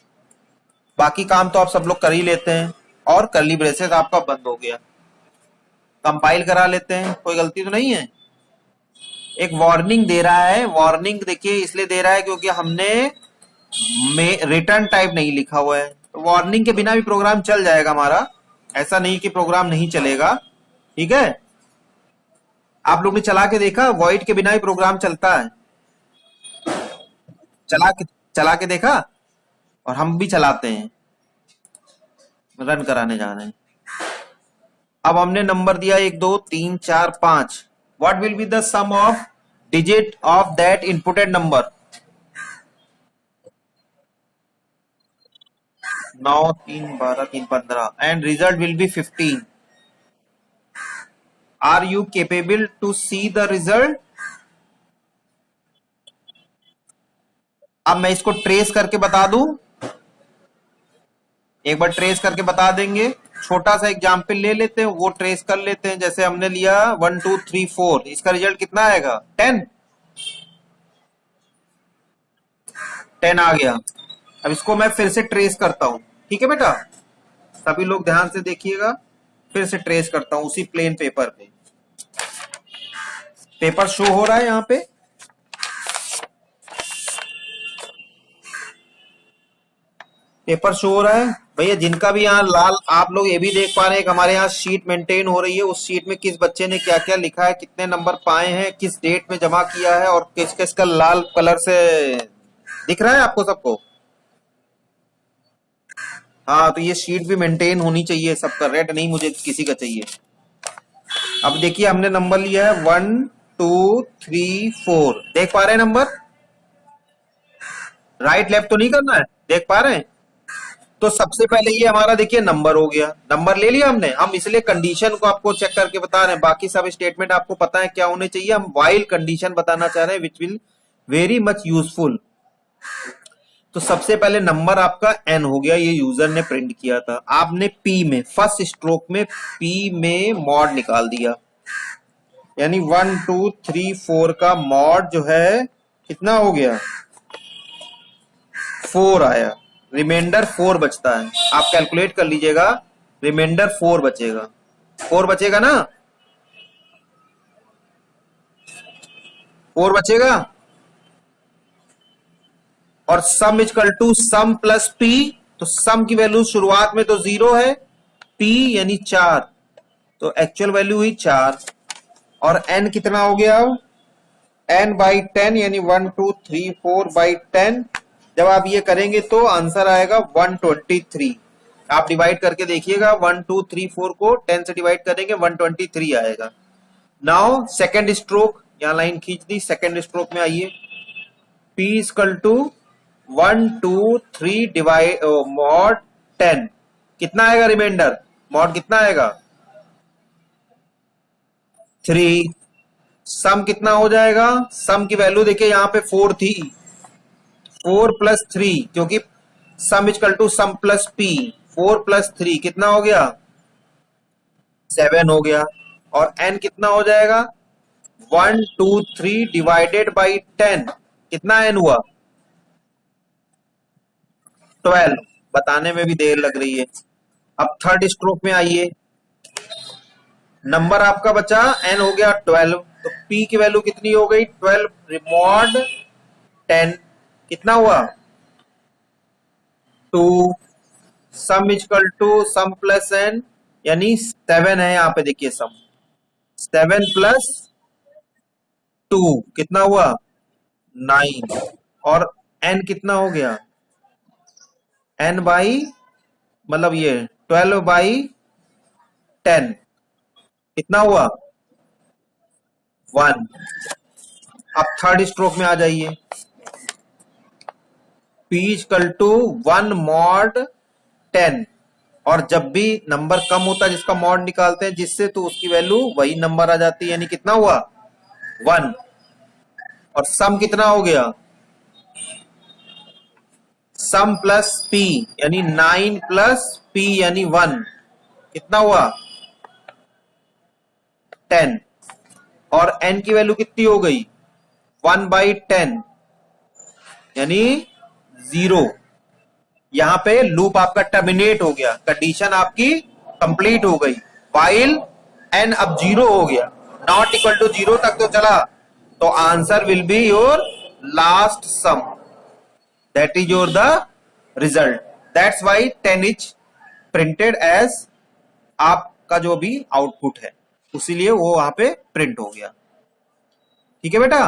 बाकी काम तो आप सब लोग कर ही लेते हैं और कर्ली ब्रेसेस आपका बंद हो गया। कंपाइल करा लेते हैं, कोई गलती तो नहीं है। एक वार्निंग दे रहा है, वार्निंग देखिए इसलिए दे रहा है क्योंकि हमने रिटर्न टाइप नहीं लिखा हुआ है, तो वार्निंग के बिना भी प्रोग्राम चल जाएगा हमारा, ऐसा नहीं कि प्रोग्राम नहीं चलेगा, ठीक है। आप लोग ने चला के देखा, वॉइड के बिना भी प्रोग्राम चलता है, चला के देखा, और हम भी चलाते हैं, रन कराने जा रहे हैं। अब हमने नंबर दिया 1 2 3 4 5, what will be the sum of digit of that inputted number? 9 3 12 3 15 and result will be 15। Are you capable to see the result? अब मैं इसको ट्रेस करके बता दूं, एक बार ट्रेस करके बता देंगे। छोटा सा एग्जाम्पल ले लेते हैं, वो ट्रेस कर लेते हैं। जैसे हमने लिया 1 2 3 4, इसका रिजल्ट कितना आएगा? 10 आ गया। अब इसको मैं फिर से ट्रेस करता हूं, ठीक है बेटा, सभी लोग ध्यान से देखिएगा। फिर से ट्रेस करता हूं उसी प्लेन पेपर पे, पेपर शो हो रहा है यहां पे, पेपर शो हो रहा है भैया। जिनका भी यहाँ लाल, आप लोग ये भी देख पा रहे हैं कि हमारे यहाँ शीट मेंटेन हो रही है, उस शीट में किस बच्चे ने क्या क्या लिखा है, कितने नंबर पाए हैं, किस डेट में जमा किया है, और किस किस का लाल कलर से दिख रहा है आपको सबको? हाँ, तो ये शीट भी मेंटेन होनी चाहिए सबका, रेड नहीं मुझे किसी का चाहिए। अब देखिए हमने नंबर लिया है 1 2 3 4, देख पा रहे हैं नंबर? राइट लेफ्ट तो नहीं करना है, देख पा रहे हैं? तो सबसे पहले ये हमारा देखिए नंबर हो गया, नंबर ले लिया हमने। हम इसलिए कंडीशन को आपको चेक करके बता रहे हैं, बाकी सब स्टेटमेंट आपको पता है क्या होने चाहिए। हम व्हाइल कंडीशन बताना चाह रहे हैं which will very much useful. तो सबसे पहले नंबर आपका n हो गया, ये यूजर ने प्रिंट किया था। आपने p में फर्स्ट स्ट्रोक में p में मॉड निकाल दिया, यानी 1 2 3 4 का मॉड जो है कितना हो गया? 4 आया, रिमाइंडर 4 बचता है। आप कैलकुलेट कर लीजिएगा, रिमाइंडर 4 बचेगा, 4 बचेगा ना, 4 बचेगा। और sum equal to sum plus P, तो सम की वैल्यू शुरुआत में तो 0 है, p यानी 4, तो एक्चुअल वैल्यू हुई 4। और n कितना हो गया? n बाई 10 यानी 1 2 3 4 बाई 10। जब आप ये करेंगे तो आंसर आएगा 123। आप डिवाइड करके देखिएगा, 1 2 3 4 को 10 से डिवाइड करेंगे 123 आएगा। नाउ सेकेंड स्ट्रोक, यहाँ लाइन खींच दी, सेकेंड स्ट्रोक में आइए, P equal to 1 2 3 divide mod 10, कितना आएगा रिमाइंडर, मॉड कितना आएगा 3, सम कितना हो जाएगा, सम की वैल्यू देखिए यहाँ पे 4 थी, 4 प्लस 3, क्योंकि sum equal to sum plus P, 4 plus 3 कितना हो गया 7 हो गया, और n कितना हो जाएगा 1 2 3 डिवाइडेड बाई 10, कितना n हुआ 12, बताने में भी देर लग रही है। अब थर्ड स्ट्रोक में आइए, नंबर आपका बचा n हो गया 12, तो p की वैल्यू कितनी हो गई 12 मॉड 10, कितना हुआ 2, sum equal to sum plus n, यानी 7 है यहाँ पे, देखिए सम 7 प्लस 2 कितना हुआ 9, और n कितना हो गया n बाई मतलब ये 12 बाई 10 कितना हुआ 1। अब थर्ड स्ट्रोक में आ जाइए, P इक्वल टू 1 मॉड 10, और जब भी नंबर कम होता है जिसका मॉड निकालते हैं जिससे, तो उसकी वैल्यू वही नंबर आ जाती है, यानी कितना हुआ 1, और सम कितना हो गया सम प्लस P यानी 9 प्लस P यानी 1, कितना हुआ 10, और n की वैल्यू कितनी हो गई 1 बाई 10 यानी 0। यहां पे लूप आपका टर्मिनेट हो गया, कंडीशन आपकी कंप्लीट हो गई, वाइल n अब 0 हो गया, नॉट इक्वल टू 0 तक तो चला, तो answer will be your last sum, that is your the result, that's why 10 is printed as आपका जो भी आउटपुट है, उसीलिए वो वहां पे प्रिंट हो गया। ठीक है बेटा,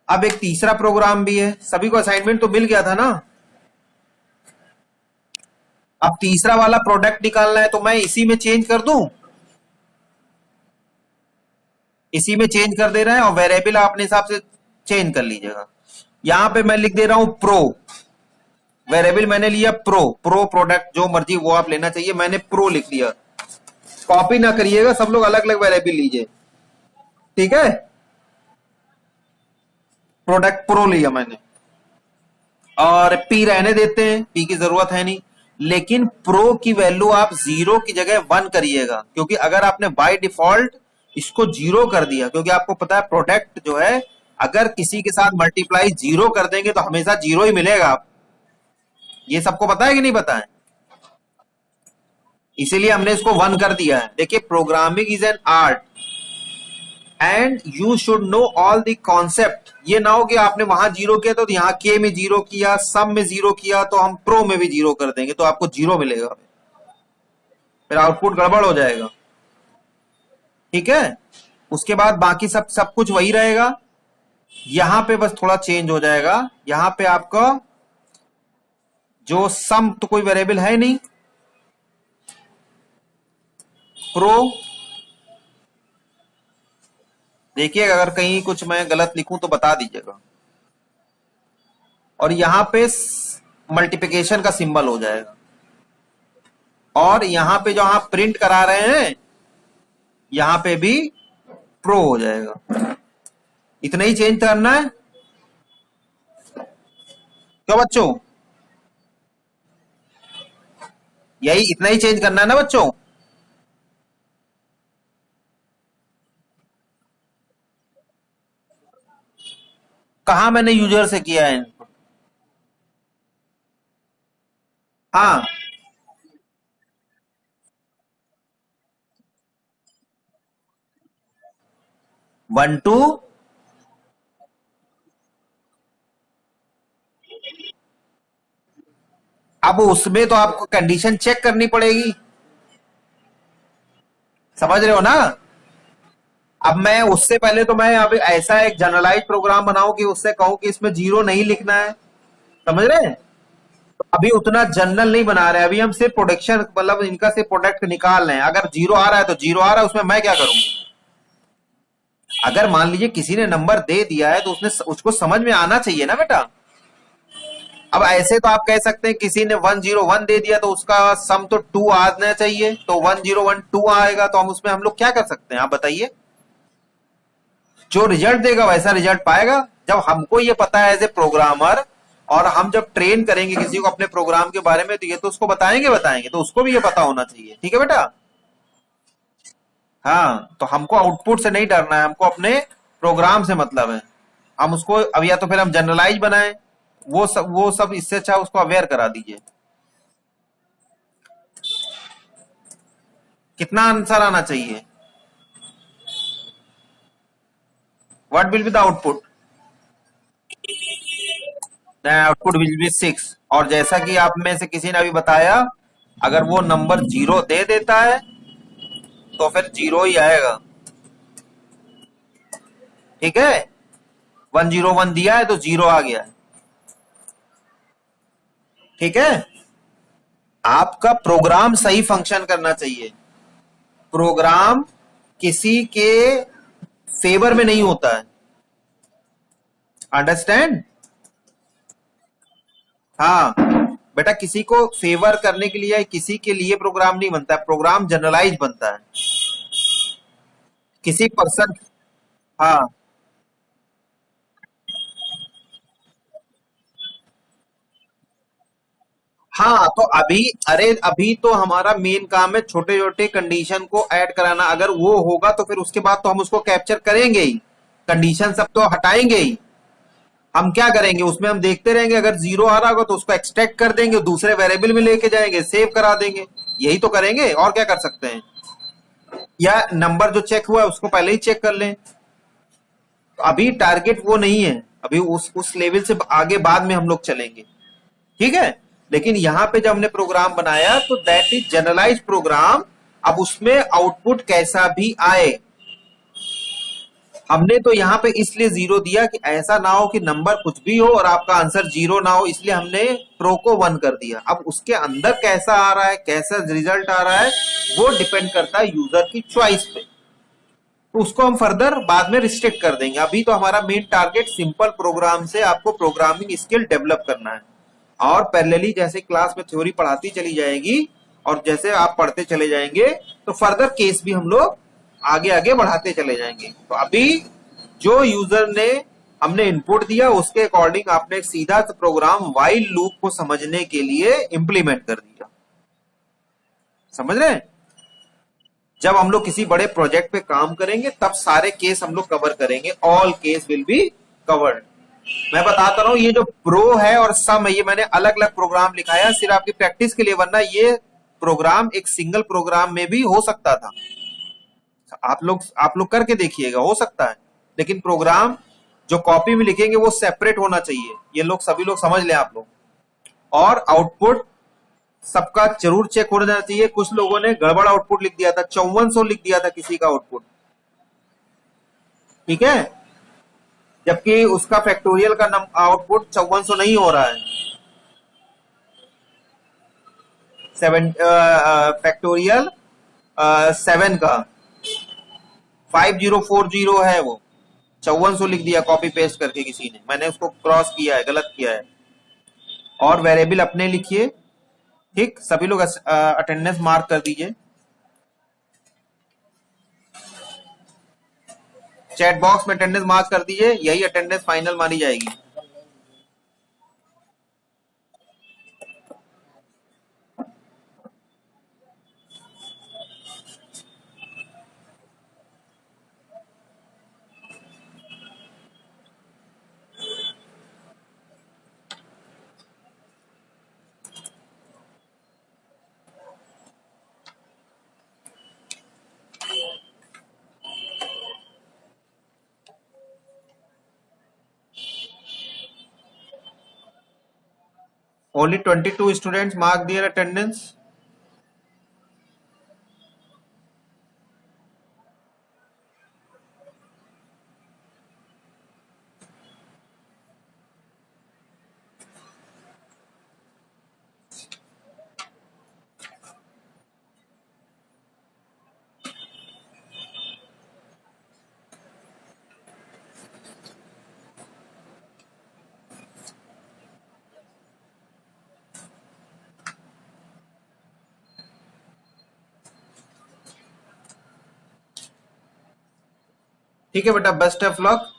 अब एक तीसरा प्रोग्राम भी है, सभी को असाइनमेंट तो मिल गया था ना। अब तीसरा वाला प्रोडक्ट निकालना है, तो मैं इसी में चेंज कर दूं, इसी में चेंज कर दे रहे हैं, और वेरिएबल अपने हिसाब से चेंज कर लीजिएगा। यहां पे मैं लिख दे रहा हूं प्रो, वेरिएबल मैंने लिया प्रो, प्रो प्रोडक्ट जो मर्जी वो आप लेना चाहिए, मैंने प्रो लिख दिया, कॉपी ना करिएगा, सब लोग अलग अलग वेरिएबल लीजिए, ठीक है। प्रोडक्ट प्रो लिया मैंने, और पी रहने देते हैं, पी की जरूरत है नहीं, लेकिन प्रो की वैल्यू आप 0 की जगह 1 करिएगा, क्योंकि अगर आपने बाय डिफॉल्ट इसको 0 कर दिया, क्योंकि आपको पता है प्रोडक्ट जो है अगर किसी के साथ मल्टीप्लाई 0 कर देंगे तो हमेशा 0 ही मिलेगा, आप ये सबको पता है कि नहीं पता है, इसीलिए हमने इसको 1 कर दिया है। देखिए programming is an art and you should know all the concept, ये ना हो कि आपने वहां 0 किया तो यहाँ के में 0 किया, सम में 0 किया, तो हम प्रो में भी 0 कर देंगे तो आपको 0 मिलेगा, फिर आउटपुट गड़बड़ हो जाएगा। ठीक है, उसके बाद बाकी सब कुछ वही रहेगा, यहां पे बस थोड़ा चेंज हो जाएगा, यहां पे आपका जो सम तो कोई वेरिएबल है नहीं, प्रो, देखिए अगर कहीं कुछ मैं गलत लिखूं तो बता दीजिएगा, और यहां पे मल्टीप्लिकेशन का सिंबल हो जाएगा, और यहां पे जो आप प्रिंट करा रहे हैं यहां पे भी प्रो हो जाएगा। इतना ही चेंज करना है, क्यों बच्चों, यही इतना ही चेंज करना है ना बच्चों। कहा मैंने यूजर से किया है इनपुट, हाँ 1 2 अब उसमें तो आपको कंडीशन चेक करनी पड़ेगी, समझ रहे हो ना। अब मैं उससे पहले तो मैं अब ऐसा एक जनरलाइज प्रोग्राम बनाऊं कि उससे कहूं कि इसमें 0 नहीं लिखना है, समझ रहे हैं। तो अभी उतना जनरल नहीं बना रहे, अभी हम सिर्फ प्रोडक्शन मतलब इनका सिर्फ प्रोडक्ट निकाल रहे हैं, अगर 0 आ रहा है तो 0 आ रहा है, उसमें मैं क्या करूं, अगर मान लीजिए किसी ने नंबर दे दिया है तो उसने उसको समझ में आना चाहिए ना बेटा। अब ऐसे तो आप कह सकते हैं किसी ने 101 दे दिया तो उसका सम तो 2 आना चाहिए, तो 1012 आएगा, तो हम उसमें हम लोग क्या कर सकते हैं आप बताइए। जो रिजल्ट देगा वैसा रिजल्ट पाएगा। जब हमको ये पता है एज ए प्रोग्रामर, और हम जब ट्रेन करेंगे किसी को अपने प्रोग्राम के बारे में, तो ये तो उसको बताएंगे तो उसको भी ये पता होना चाहिए। ठीक है बेटा। हाँ, तो हमको आउटपुट से नहीं डरना है, हमको अपने प्रोग्राम से मतलब है। हम उसको अब या तो फिर हम जनरलाइज बनाएं, वो सब इससे अच्छा उसको अवेयर करा दीजिए। कितना आंसर आना चाहिए? What will be the output? Output will be 6। और जैसा कि आप में से किसी ने अभी बताया, अगर वो नंबर जीरो दे देता है तो फिर जीरो ही आएगा। ठीक है, 101 दिया है तो जीरो आ गया। ठीक है, आपका प्रोग्राम सही फंक्शन करना चाहिए। प्रोग्राम किसी के फेवर में नहीं होता है। अंडरस्टैंड? हाँ बेटा, किसी को फेवर करने के लिए किसी के लिए प्रोग्राम नहीं बनता है, प्रोग्राम जनरलाइज बनता है किसी पर्सन। हाँ हाँ, तो अभी, अरे अभी तो हमारा मेन काम है छोटे छोटे कंडीशन को ऐड कराना। अगर वो होगा तो फिर उसके बाद तो हम उसको कैप्चर करेंगे ही, कंडीशन सब तो हटाएंगे ही। हम क्या करेंगे उसमें, हम देखते रहेंगे, अगर जीरो आ रहा होगा तो उसको एक्सट्रैक्ट कर देंगे, दूसरे वेरिएबल में लेके जाएंगे, सेव करा देंगे। यही तो करेंगे, और क्या कर सकते हैं। या नंबर जो चेक हुआ है उसको पहले ही चेक कर लें। तो अभी टारगेट वो नहीं है, अभी उस लेवल से आगे बाद में हम लोग चलेंगे। ठीक है, लेकिन यहां पे जब हमने प्रोग्राम बनाया तो दैट इज जनरलाइज प्रोग्राम। अब उसमें आउटपुट कैसा भी आए, हमने तो यहां पे इसलिए जीरो दिया कि ऐसा ना हो कि नंबर कुछ भी हो और आपका आंसर जीरो ना हो, इसलिए हमने प्रो को 1 कर दिया। अब उसके अंदर कैसा आ रहा है, कैसा रिजल्ट आ रहा है, वो डिपेंड करता है यूजर की चॉइस पे। तो उसको हम फर्दर बाद में रिस्ट्रिक्ट कर देंगे। अभी तो हमारा मेन टारगेट सिंपल प्रोग्राम से आपको प्रोग्रामिंग स्किल डेवलप करना है। और पैरेलली जैसे क्लास में थ्योरी पढ़ाती चली जाएगी और जैसे आप पढ़ते चले जाएंगे तो फर्दर केस भी हम लोग आगे आगे बढ़ाते चले जाएंगे। तो अभी जो यूजर ने हमने इनपुट दिया उसके अकॉर्डिंग आपने सीधा प्रोग्राम वाइल लूप को समझने के लिए इंप्लीमेंट कर दिया। समझ रहे हैं? जब हम लोग किसी बड़े प्रोजेक्ट पे काम करेंगे तब सारे केस हम लोग कवर करेंगे, all case will be covered. मैं बताता रहा हूं, ये जो प्रो है और सम है ये मैंने अलग अलग प्रोग्राम लिखा है सिर्फ आपकी प्रैक्टिस के लिए, वरना ये प्रोग्राम एक सिंगल प्रोग्राम में भी हो सकता था। आप लोग करके देखिएगा, हो सकता है। लेकिन प्रोग्राम जो कॉपी में लिखेंगे वो सेपरेट होना चाहिए, ये लोग सभी लोग समझ लें आप लोग। और आउटपुट सबका जरूर चेक हो जाना चाहिए। कुछ लोगों ने गड़बड़ आउटपुट लिख दिया था, 5400 लिख दिया था किसी का आउटपुट। ठीक है, जबकि उसका फैक्टोरियल का आउटपुट 5400 नहीं हो रहा है। सेवन फैक्टोरियल 7 का 5040 है, वो 5400 लिख दिया कॉपी पेस्ट करके किसी ने, मैंने उसको क्रॉस किया है, गलत किया है। और वेरिएबल अपने लिखिए। ठीक, सभी लोग अटेंडेंस मार्क कर दीजिए। चैट बॉक्स में अटेंडेंस मार्क कर दीजिए, यही अटेंडेंस फाइनल मानी जाएगी। Only 22 students mark their attendance. ठीक है बेटा, बेस्ट ऑफ लक।